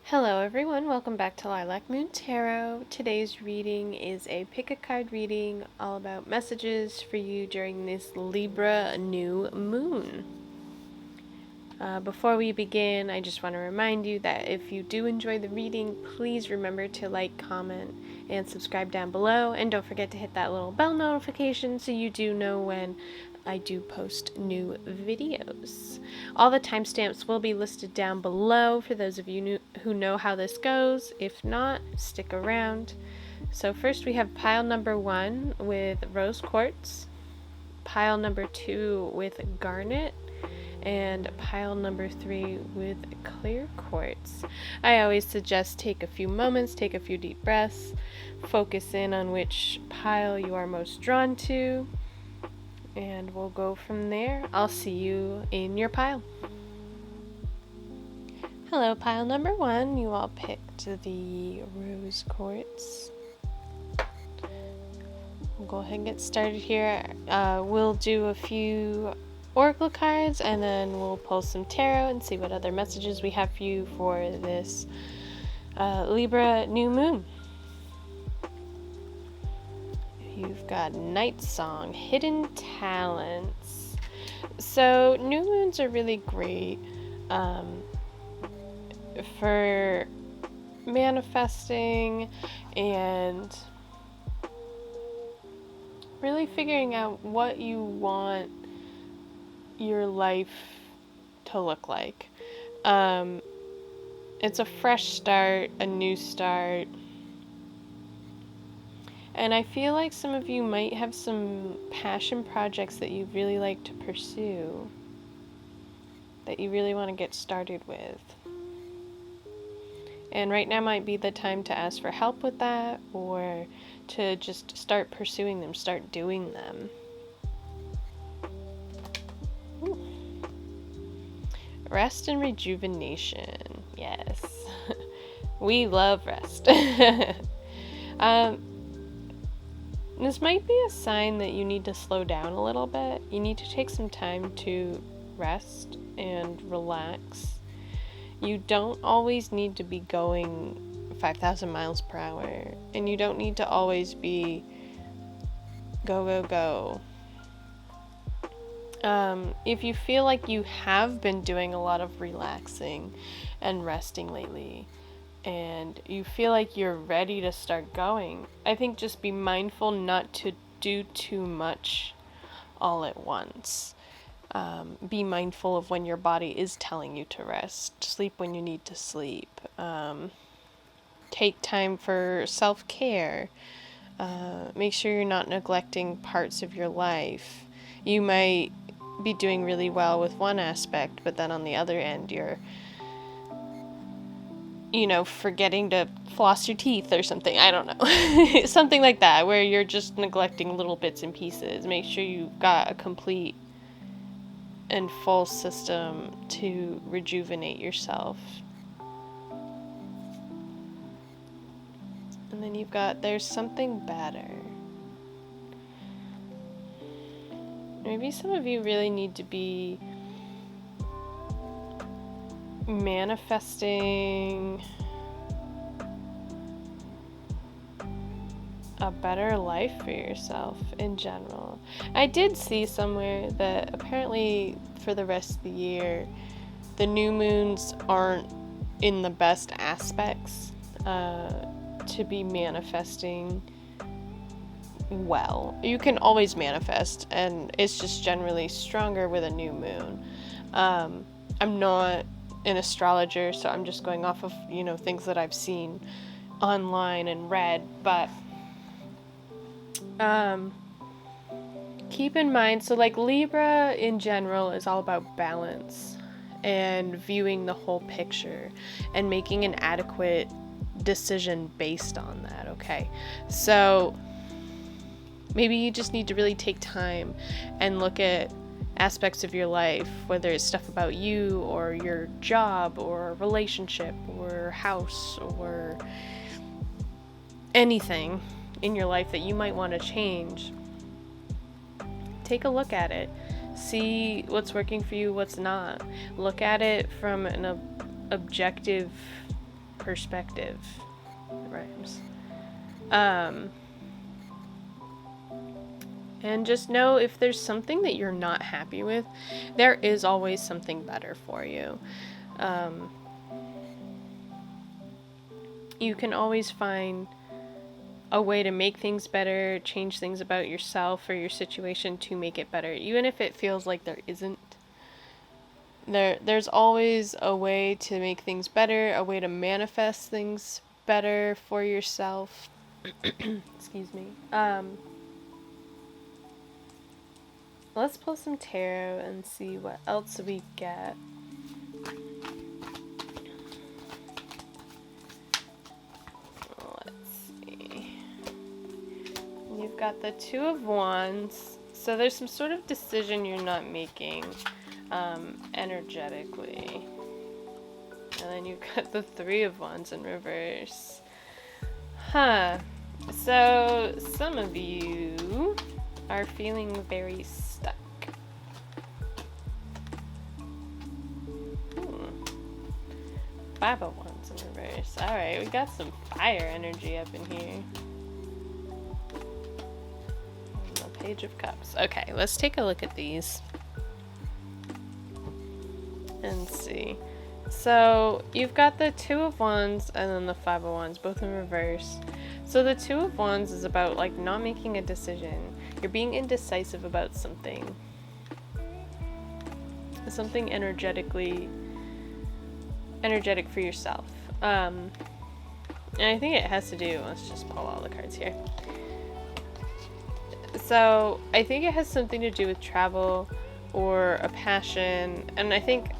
Hello everyone, welcome back to Lilac Moon Tarot. Today's reading is a pick a card reading all about messages for you during this Libra new moon. Before we begin, I just want to remind you that if you do enjoy the reading, please remember to like, comment, and subscribe down below. And don't forget to hit that little bell notification so you do know when I do post new videos. All the timestamps will be listed down below for those of you who know how this goes. If not, stick around. So first we have pile number 1 with rose quartz, pile number 2 with garnet, and pile number 3 with clear quartz. I always suggest take a few moments, take a few deep breaths, focus in on which pile you are most drawn to, and we'll go from there. I'll see you in your pile. Hello, pile number 1. You all picked the rose quartz. We'll go ahead and get started here. We'll do a few oracle cards and then we'll pull some tarot and see what other messages we have for you for this Libra new moon. You've got Night Song, Hidden Talents. So new moons are really great for manifesting and really figuring out what you want your life to look like. It's a fresh start, a new start. And I feel like some of you might have some passion projects that you really like to pursue, that you really want to get started with. And right now might be the time to ask for help with that, or to just start pursuing them, start doing them. Ooh. Rest and rejuvenation. Yes. We love rest. This might be a sign that you need to slow down a little bit. You need to take some time to rest and relax. You don't always need to be going 5,000 miles per hour, and you don't need to always be go, go, go. If you feel like you have been doing a lot of relaxing and resting lately, and you feel like you're ready to start going, I think just be mindful not to do too much all at once. Be mindful of when your body is telling you to rest. Sleep when you need to sleep. Take time for self-care. Make sure you're not neglecting parts of your life. You might be doing really well with one aspect, but then on the other end you're forgetting to floss your teeth or something. I don't know. Something like that, where you're just neglecting little bits and pieces. Make sure you've got a complete and full system to rejuvenate yourself. And then you've got there's something better. Maybe some of you really need to be manifesting a better life for yourself in general. I did see somewhere that apparently for the rest of the year, the new moons aren't in the best aspects to be manifesting well. You can always manifest, and it's just generally stronger with a new moon. I'm not an astrologer, so I'm just going off of things that I've seen online and read, but keep in mind, so like Libra in general is all about balance and viewing the whole picture and making an adequate decision based on that. Okay, so maybe you just need to really take time and look at aspects of your life, whether it's stuff about you or your job or relationship or house or anything in your life that you might want to change. Take a look at it. See what's working for you, what's not. Look at it from an objective perspective. It rhymes. And just know if there's something that you're not happy with, there is always something better for you. You can always find a way to make things better, change things about yourself or your situation to make it better, even if it feels like there isn't. There's always a way to make things better, a way to manifest things better for yourself. Excuse me. Let's pull some tarot and see what else we get. You've got the Two of Wands, so there's some sort of decision you're not making energetically. And then you've got the Three of Wands in reverse. So some of you are feeling very stuck. Five of Wands in reverse. Alright, we got some fire energy up in here. Page of Cups. Okay, let's take a look at these and see. So you've got the Two of Wands and then the Five of Wands, both in reverse. So the Two of Wands is about like not making a decision. You're being indecisive about something. Something energetic for yourself. And I think it has to do, let's just pull all the cards here. So I think it has something to do with travel or a passion, and I think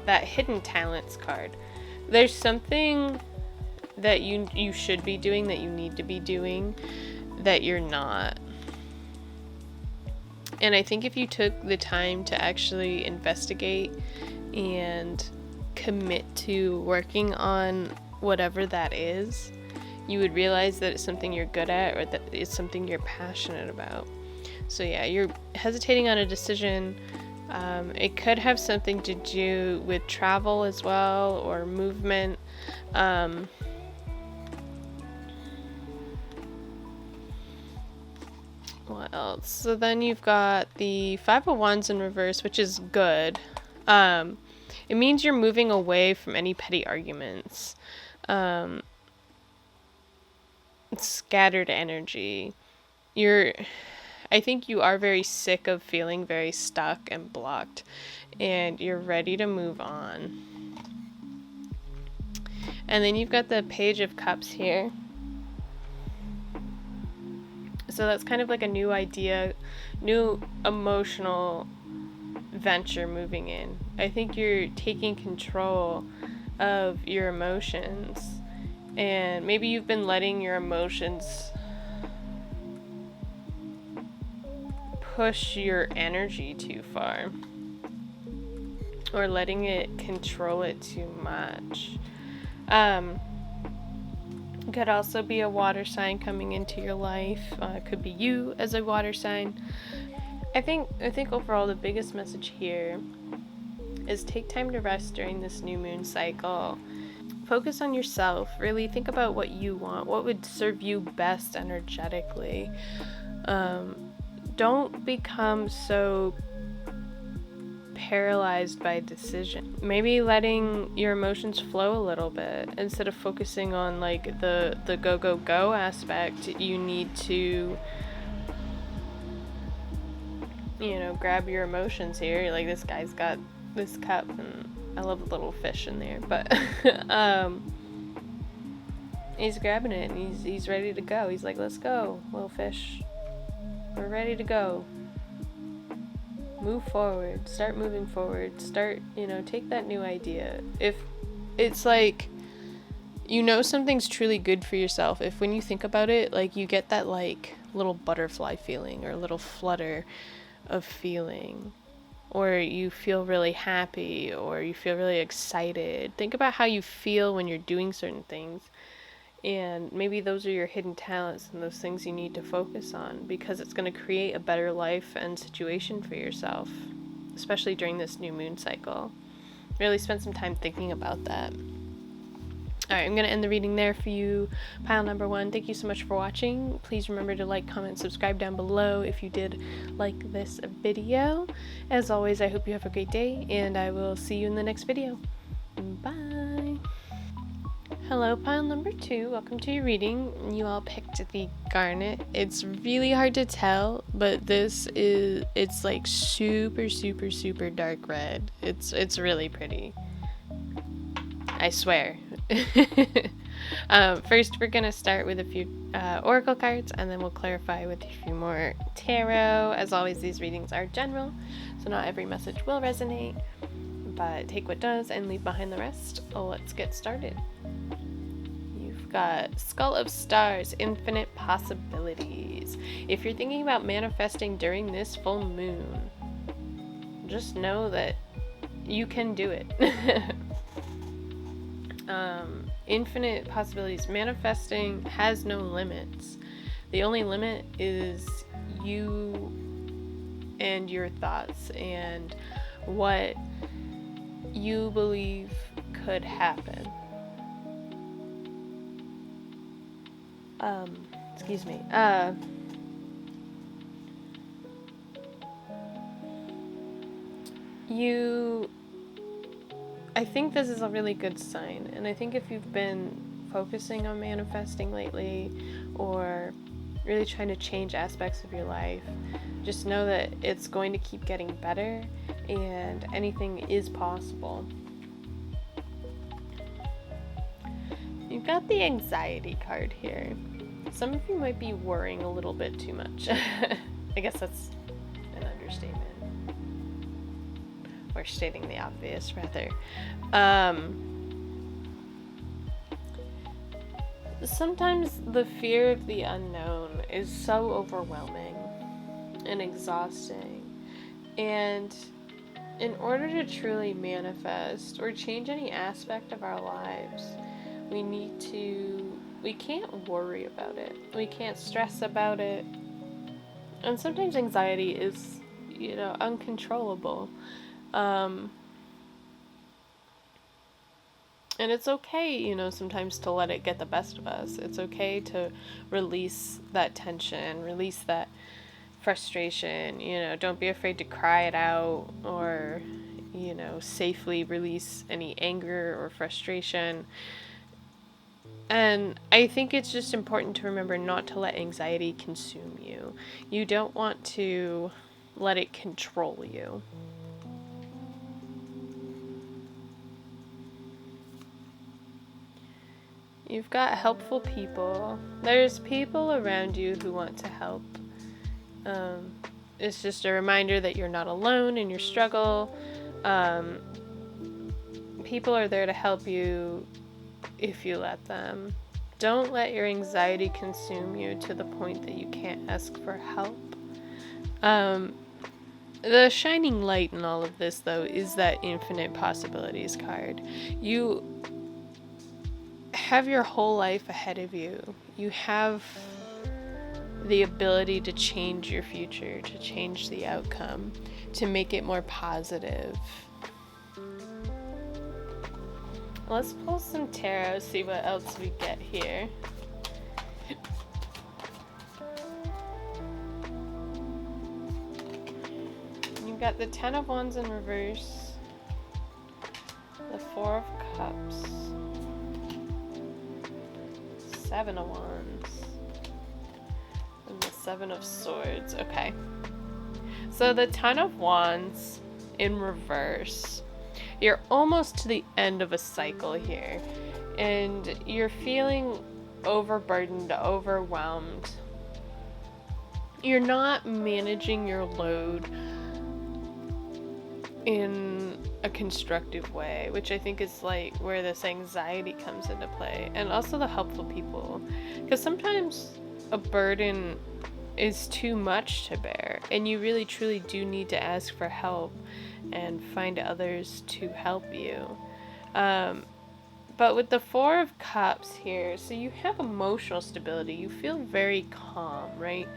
that hidden talents card. There's something that you should be doing, that you need to be doing, that you're not. And I think if you took the time to actually investigate and commit to working on whatever that is, you would realize that it's something you're good at or that it's something you're passionate about. So yeah, you're hesitating on a decision. It could have something to do with travel as well, or movement. What else? So then you've got the Five of Wands in reverse, which is good. It means you're moving away from any petty arguments. Scattered energy. I think you are very sick of feeling very stuck and blocked, and you're ready to move on. And then you've got the Page of Cups here. So that's kind of like a new idea, new emotional venture moving in. I think you're taking control of your emotions. And maybe you've been letting your emotions push your energy too far, or letting it control it too much. Could also be a water sign coming into your life. Could be you as a water sign. I think overall the biggest message here is take time to rest during this new moon cycle. Focus on yourself. Really think about what you want, what would serve you best energetically. Don't become so paralyzed by decision. Maybe letting your emotions flow a little bit instead of focusing on like the go aspect. You need to, grab your emotions here. Like, this guy's got this cup, and I love the little fish in there, but he's grabbing it and he's ready to go. He's like, let's go, little fish. We're ready to go. Move forward. Start moving forward. Start, take that new idea. If it's like, something's truly good for yourself, if when you think about it, like, you get that like little butterfly feeling or a little flutter of feeling, or you feel really happy, or you feel really excited, think about how you feel when you're doing certain things. And maybe those are your hidden talents and those things you need to focus on, because it's going to create a better life and situation for yourself, especially during this new moon cycle. Really spend some time thinking about that. Alright, I'm going to end the reading there for you, pile number 1. Thank you so much for watching. Please remember to like, comment, subscribe down below if you did like this video. As always, I hope you have a great day, and I will see you in the next video. Bye! Hello, pile number 2. Welcome to your reading. You all picked the Garnet. It's really hard to tell, but it's like super, super, super dark red. It's really pretty. I swear. First, we're going to start with a few oracle cards, and then we'll clarify with a few more tarot. As always, these readings are general, so not every message will resonate, but take what does and leave behind the rest. Let's get started. You've got Skull of Stars, Infinite Possibilities. If you're thinking about manifesting during this full moon, just know that you can do it. Infinite possibilities. Manifesting has no limits. The only limit is you and your thoughts and what you believe could happen. Excuse me. I think this is a really good sign, and I think if you've been focusing on manifesting lately or really trying to change aspects of your life, just know that it's going to keep getting better and anything is possible. You've got the anxiety card here. Some of you might be worrying a little bit too much. I guess that's an understatement. Or stating the obvious, rather. Sometimes the fear of the unknown is so overwhelming and exhausting. And in order to truly manifest or change any aspect of our lives, we can't worry about it. We can't stress about it. And sometimes anxiety is, uncontrollable. And it's okay, sometimes to let it get the best of us. It's okay to release that tension, release that frustration, don't be afraid to cry it out or, safely release any anger or frustration. And I think it's just important to remember not to let anxiety consume you. You don't want to let it control you. You've got helpful people. There's people around you who want to help. It's just a reminder that you're not alone in your struggle. People are there to help you if you let them. Don't let your anxiety consume you to the point that you can't ask for help. The shining light in all of this, though, is that infinite possibilities card. You have your whole life ahead of you. You have the ability to change your future, to change the outcome, to make it more positive. Let's pull some tarot, see what else we get here. You've got the Ten of Wands in reverse, the Four of Cups, Seven of Wands, and the Seven of Swords. Okay. So the Ten of Wands in reverse. You're almost to the end of a cycle here, and you're feeling overburdened, overwhelmed. You're not managing your load in a constructive way, which I think is like where this anxiety comes into play, and also the helpful people, because sometimes a burden is too much to bear, and you really truly do need to ask for help and find others to help you. But with the Four of Cups here, so you have emotional stability, you feel very calm, right?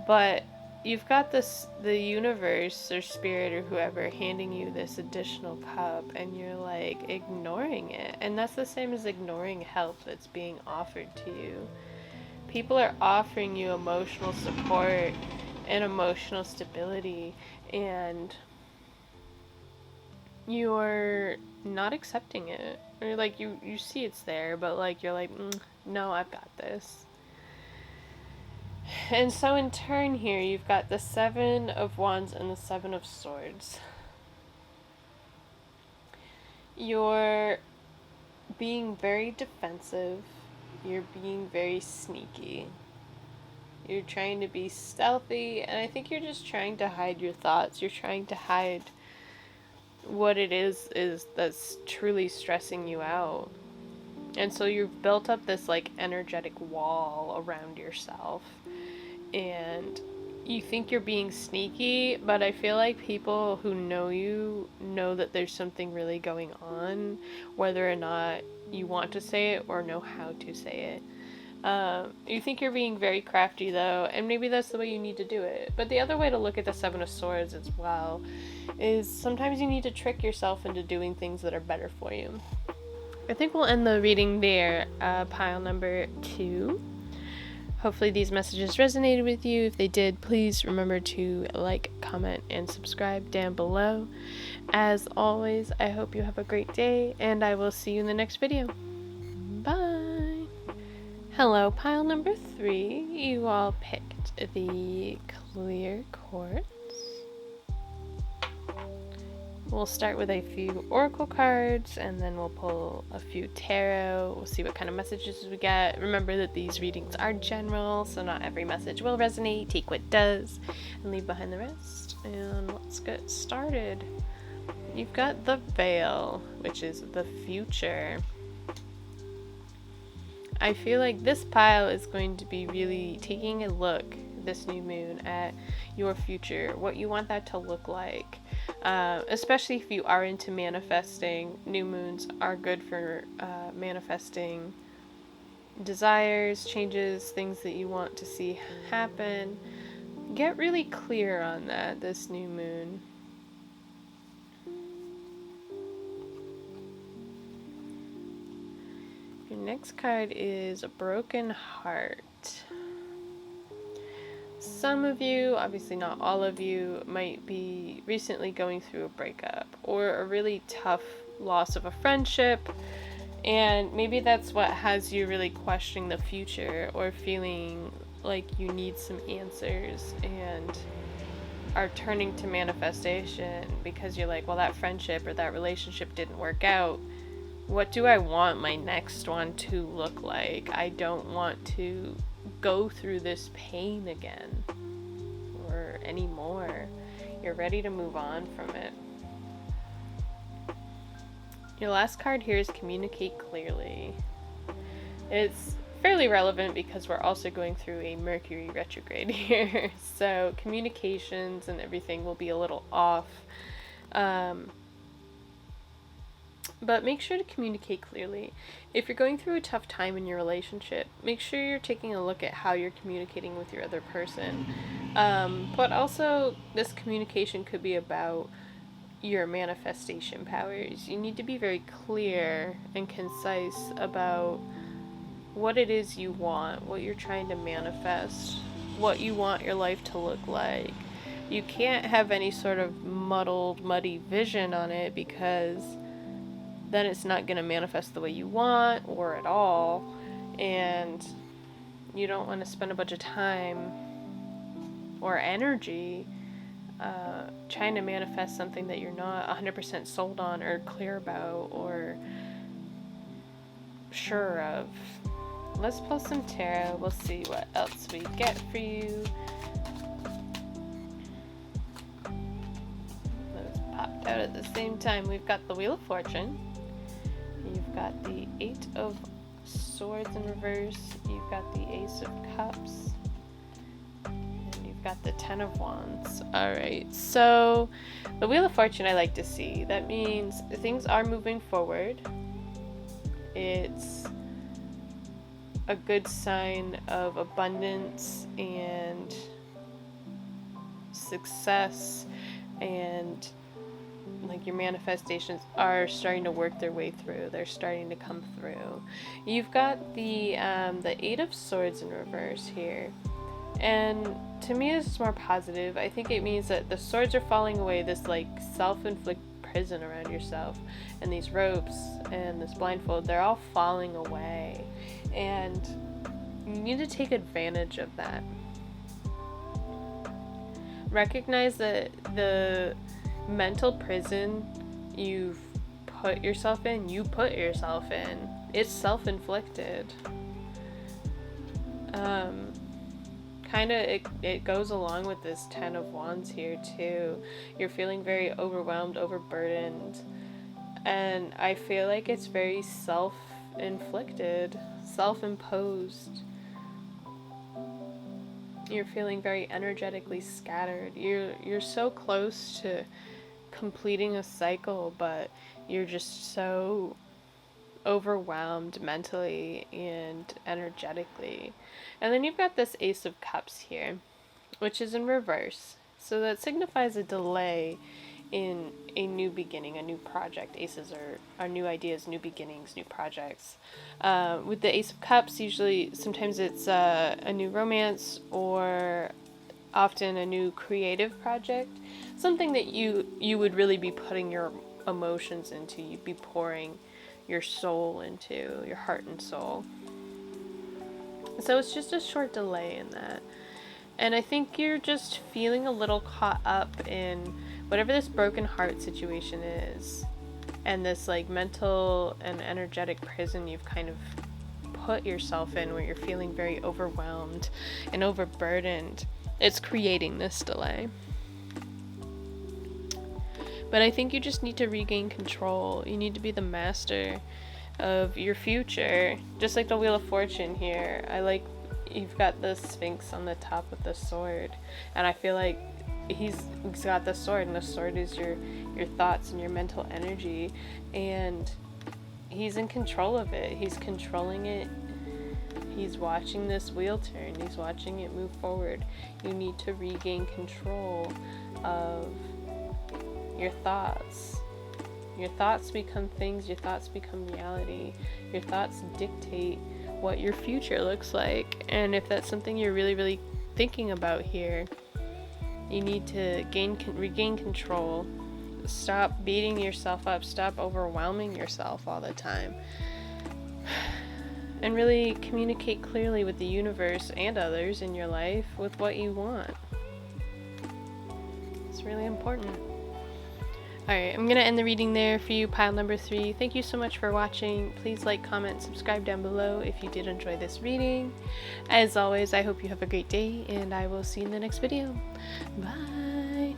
But you've got the universe or spirit or whoever handing you this additional cup, and you're like ignoring it. And that's the same as ignoring help that's being offered to you. People are offering you emotional support and emotional stability, and you're not accepting it. Or like you see it's there, but like you're like, no, I've got this. And so in turn here, you've got the Seven of Wands and the Seven of Swords. You're being very defensive. You're being very sneaky. You're trying to be stealthy, and I think you're just trying to hide your thoughts. You're trying to hide what it is that's truly stressing you out. And so you've built up this like energetic wall around yourself. And you think you're being sneaky, but I feel like people who know you know that there's something really going on, whether or not you want to say it or know how to say it. You think you're being very crafty though, and maybe that's the way you need to do it. But the other way to look at the Seven of Swords as well is sometimes you need to trick yourself into doing things that are better for you. I think we'll end the reading there, pile number 2. Hopefully these messages resonated with you. If they did, please remember to like, comment, and subscribe down below. As always, I hope you have a great day, and I will see you in the next video. Bye! Hello, pile number 3. You all picked the clear quartz. We'll start with a few oracle cards, and then we'll pull a few tarot. We'll see what kind of messages we get. Remember that these readings are general, so not every message will resonate. Take what does and leave behind the rest. And let's get started. You've got the Veil, which is the future. I feel like this pile is going to be really taking a look this new moon at your future, what you want that to look like. Especially if you are into manifesting. New moons are good for manifesting desires, changes, things that you want to see happen. Get really clear on that this new moon. Your next card is a broken heart. Some of you, obviously not all of you, might be recently going through a breakup or a really tough loss of a friendship, and maybe that's what has you really questioning the future or feeling like you need some answers and are turning to manifestation because you're like, well, that friendship or that relationship didn't work out. What do I want my next one to look like? I don't want to go through this pain again or anymore. You're ready to move on from it. Your last card here is communicate clearly. It's fairly relevant because we're also going through a Mercury retrograde here. So communications and everything will be a little off. But make sure to communicate clearly. If you're going through a tough time in your relationship, make sure you're taking a look at how you're communicating with your other person. But also, this communication could be about your manifestation powers. You need to be very clear and concise about what it is you want, what you're trying to manifest, what you want your life to look like. You can't have any sort of muddy vision on it, because then it's not going to manifest the way you want or at all, and you don't want to spend a bunch of time or energy trying to manifest something that you're not 100% sold on or clear about or sure of. Let's pull some tarot. We'll see what else we get for you. Those popped out at the same time. We've got the Wheel of Fortune. You've got the 8 of Swords in reverse. You've got the Ace of Cups. And you've got the 10 of Wands. Alright, so the Wheel of Fortune I like to see. That means things are moving forward. It's a good sign of abundance and success and like your manifestations are starting to work their way through. They're starting to come through. You've got the Eight of Swords in reverse here. And to me, this is more positive. I think it means that the swords are falling away, this like self-inflicted prison around yourself, and these ropes and this blindfold, they're all falling away. And you need to take advantage of that. Recognize that the mental prison you've put yourself in, it's self-inflicted. It goes along with this Ten of Wands here too. You're feeling very overwhelmed, overburdened, and I feel like it's very self-inflicted, self-imposed. You're feeling very energetically scattered. You're so close to completing a cycle, but you're just so overwhelmed mentally and energetically. And then you've got this Ace of Cups here, which is in reverse. So that signifies a delay in a new beginning, a new project. Aces are new ideas, new beginnings, new projects. With the Ace of Cups, sometimes it's a new romance, or often a new creative project. Something that you would really be putting your emotions into. You'd be pouring your soul into, your heart and soul. So it's just a short delay in that. And I think you're just feeling a little caught up in whatever this broken heart situation is, and this like mental and energetic prison you've kind of put yourself in, where you're feeling very overwhelmed and overburdened. It's creating this delay. But I think you just need to regain control. You need to be the master of your future. Just like the Wheel of Fortune here. You've got the Sphinx on the top of the sword. And I feel like he's got the sword, and the sword is your thoughts and your mental energy. And he's in control of it. He's controlling it. He's watching this wheel turn. He's watching it move forward. You need to regain control of your thoughts. Your thoughts become things. Your thoughts become reality. Your thoughts dictate what your future looks like. And if that's something you're really, really thinking about here, you need to regain control. Stop beating yourself up. Stop overwhelming yourself all the time. And really communicate clearly with the universe and others in your life with what you want. It's really important. Alright, I'm going to end the reading there for you, pile number 3. Thank you so much for watching. Please like, comment, subscribe down below if you did enjoy this reading. As always, I hope you have a great day, and I will see you in the next video. Bye!